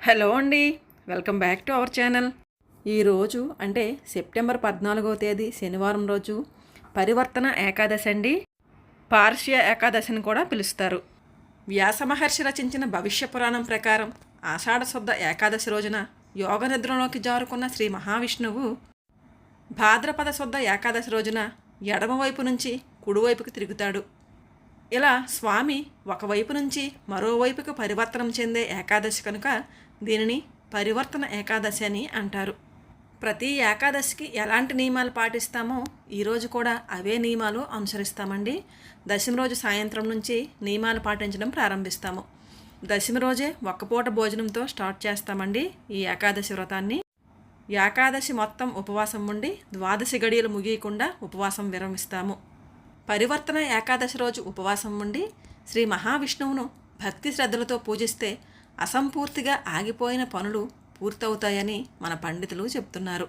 Hello అండి, welcome back to our channel. ఈరోజు అంటే సెప్టెంబర్ 14వ తేదీ శనివారం రోజు పరివర్తన ఏకాదశి అండి. పార్శ్య ఏకాదశిని కూడా పిలుస్తారు. వ్యాస మహర్షి రచించిన భవిష్య పురాణం ప్రకారం ఆషాఢ శుద్ధ ఏకాదశి రోజున యోగ నిద్రలోకి జారుకున్న శ్రీ మహావిష్ణువు భాద్రపద శుద్ధ ఏకాదశి రోజున ఎడమవైపు నుంచి కుడివైపుకి తిరుగుతాడు. ఇలా స్వామి ఒకవైపు నుంచి మరోవైపుకు పరివర్తనం చెందే ఏకాదశి కనుక దీనిని పరివర్తన ఏకాదశి అని అంటారు. ప్రతి ఏకాదశికి ఎలాంటి నియమాలు పాటిస్తామో ఈరోజు కూడా అవే నియమాలు అనుసరిస్తామండి. దశమి రోజు సాయంత్రం నుంచి నియమాలు పాటించడం ప్రారంభిస్తాము. దశమి రోజే ఒక్కపూట భోజనంతో స్టార్ట్ చేస్తామండి ఈ ఏకాదశి వ్రతాన్ని. ఏకాదశి మొత్తం ఉపవాసం ఉండి ద్వాదశి గడియలు ముగియకుండా ఉపవాసం విరమిస్తాము. పరివర్తన ఏకాదశి రోజు ఉపవాసం ఉండి శ్రీ మహావిష్ణువును భక్తి శ్రద్ధలతో పూజిస్తే అసంపూర్తిగా ఆగిపోయిన పనులు పూర్తవుతాయని మన పండితులు చెప్తున్నారు.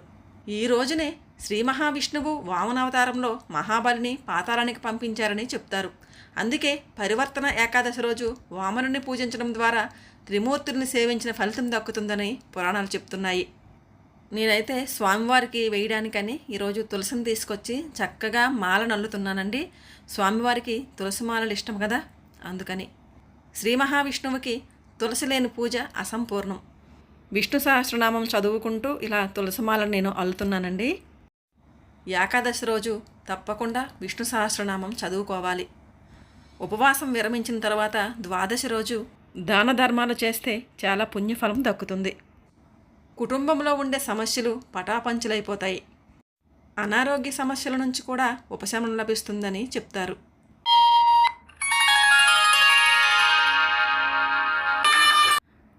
ఈ రోజునే శ్రీ మహావిష్ణువు వామనావతారంలో మహాబలిని పాతాళానికి పంపించారని చెప్తారు. అందుకే పరివర్తన ఏకాదశి రోజు వామనుని పూజించడం ద్వారా త్రిమూర్తుల్ని సేవించిన ఫలితం దక్కుతుందని పురాణాలు చెప్తున్నాయి. నేనైతే స్వామివారికి వేయడానికని ఈరోజు తులసిని తీసుకొచ్చి చక్కగా మాల నల్లుతున్నానండి. స్వామివారికి తులసి మాలలు ఇష్టం కదా, అందుకని. శ్రీ మహావిష్ణువుకి తులసి లేని పూజ అసంపూర్ణం. విష్ణు సహస్రనామం చదువుకుంటూ ఇలా తులసిమాలను నేను అల్లుతున్నానండి. ఏకాదశి రోజు తప్పకుండా విష్ణు సహస్రనామం చదువుకోవాలి. ఉపవాసం విరమించిన తర్వాత ద్వాదశి రోజు దాన ధర్మాలు చేస్తే చాలా పుణ్యఫలం దక్కుతుంది. కుటుంబంలో ఉండే సమస్యలు పటాపంచులైపోతాయి. అనారోగ్య సమస్యల నుంచి కూడా ఉపశమనం లభిస్తుందని చెప్తారు.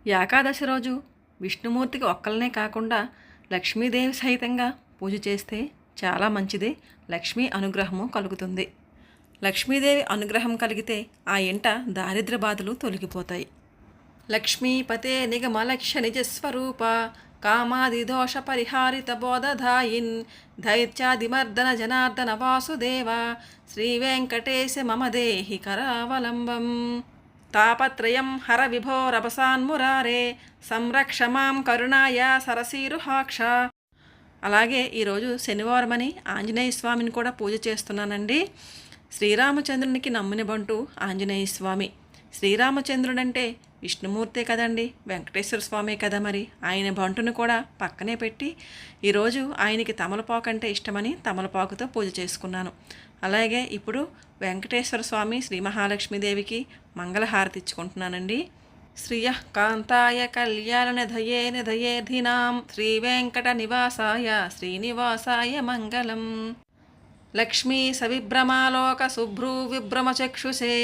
ఏకాదశి రోజు విష్ణుమూర్తికి ఒక్కలనే కాకుండా లక్ష్మీదేవి సహితంగా పూజ చేస్తే చాలా మంచిది. లక్ష్మీ అనుగ్రహము కలుగుతుంది. లక్ష్మీదేవి అనుగ్రహం కలిగితే ఆ ఇంట దారిద్ర్య బాధలు తొలగిపోతాయి. లక్ష్మీపతే నిగమలక్ష్య నిజస్వరూప కామాదిదోష పరిహారిత బోధదాయిన్ దైత్యాదిమర్దన జనార్దన వాసుదేవ శ్రీ వెంకటేశ మమ దేహి కరావలంబం తాపత్రయం హర విభోరపసాన్మురారే సంరక్ష మాం కరుణాయ సరసీరుహాక్ష. అలాగే ఈరోజు శనివారమని ఆంజనేయ స్వామిని కూడా పూజ చేస్తున్నానండి. శ్రీరామచంద్రునికి నమ్మిన బంటు ఆంజనేయ స్వామి. శ్రీరామచంద్రుడంటే విష్ణుమూర్తే కదండి, వెంకటేశ్వర స్వామి కదా. మరి ఆయన బంటును కూడా పక్కనే పెట్టి ఈరోజు ఆయనకి తమలపాకు అంటే ఇష్టమని తమలపాకుతో పూజ చేసుకున్నాను. అలాగే ఇప్పుడు వెంకటేశ్వర స్వామి శ్రీ మహాలక్ష్మీదేవికి మంగళహారతి ఇచ్చుకుంటున్నానండి. శ్రియ కాంతాయ కళ్యాణ నిధయేధినాం శ్రీ వెంకట నివాసాయ శ్రీనివాసాయ మంగళం. లక్ష్మీ సవిభ్రమాలోక శుభ్రూ విభ్రమ చక్షుషే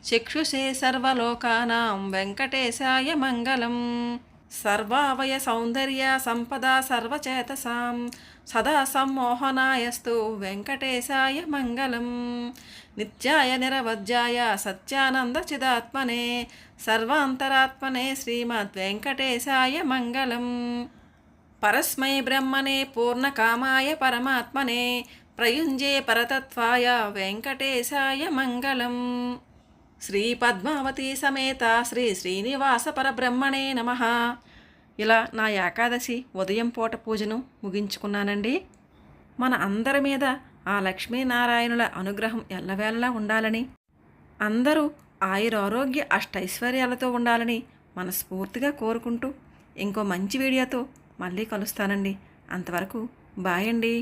చక్షుషే సర్వలోకానాం వెంకటేశాయ మంగళం. సర్వావయ సౌందర్య సంపద సర్వచేతసాం సదా సమ్మోహనాయస్తు వెంకటేశాయ మంగళం. నిత్యాయ నిరవధ్యాయ సత్యానంద చిదాత్మనే సర్వాంతరాత్మనే శ్రీమద్ వెంకటేశాయ మంగళం. పరస్మై బ్రహ్మణే పూర్ణకామాయ పరమాత్మనే ప్రయుంజే పరతత్వాయ వెంకటేశాయ మంగళం. శ్రీ పద్మావతి సమేత శ్రీ శ్రీనివాస పరబ్రహ్మణే నమః. ఇలా నా ఏకాదశి ఉదయం పూట పూజను ముగించుకున్నానండి. మన అందరి మీద ఆ లక్ష్మీనారాయణుల అనుగ్రహం ఎల్లవేళలా ఉండాలని, అందరూ ఆయురారోగ్య అష్టైశ్వర్యాలతో ఉండాలని మనస్ఫూర్తిగా కోరుకుంటూ ఇంకో మంచి వీడియోతో మళ్ళీ కలుస్తానండి. అంతవరకు బాయ్ అండి.